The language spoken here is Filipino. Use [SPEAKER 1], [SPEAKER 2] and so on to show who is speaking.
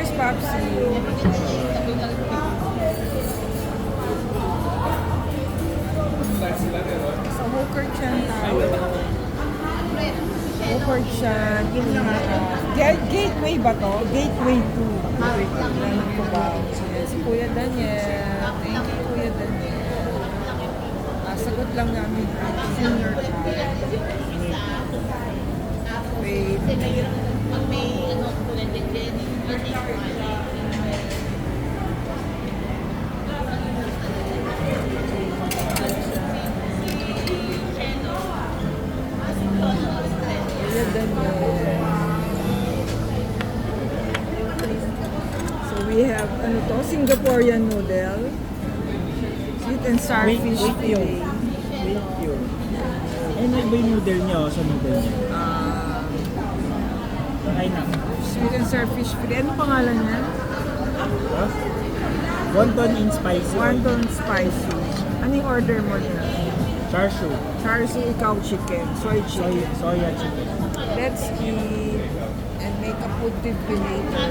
[SPEAKER 1] Cheers, Popsy. Sa Hooker Chan tayo. Hooker Chan. Gateway ba to? Gateway 2. Alam ko ba? Si Kuya Daniel. Thank you, Kuya Daniel. Sagot lang namin senior child. Wait. Kuya Daniel. So we have ano to? Singaporean noodle. Sweet and sour fish fillet.
[SPEAKER 2] Wait yun. Ano ba yung noodle nyo sa noodle nyo? Ay na.
[SPEAKER 1] Sweet and sour fish fillet. Ano pangalan niya?
[SPEAKER 2] Huh? Wonton in spicy.
[SPEAKER 1] Wonton spicy. Anong order mo niya?
[SPEAKER 2] Char siu.
[SPEAKER 1] Char siu, ikaw chicken. Soy chicken.
[SPEAKER 2] Soya chicken.
[SPEAKER 1] Let's eat and make a food trip later.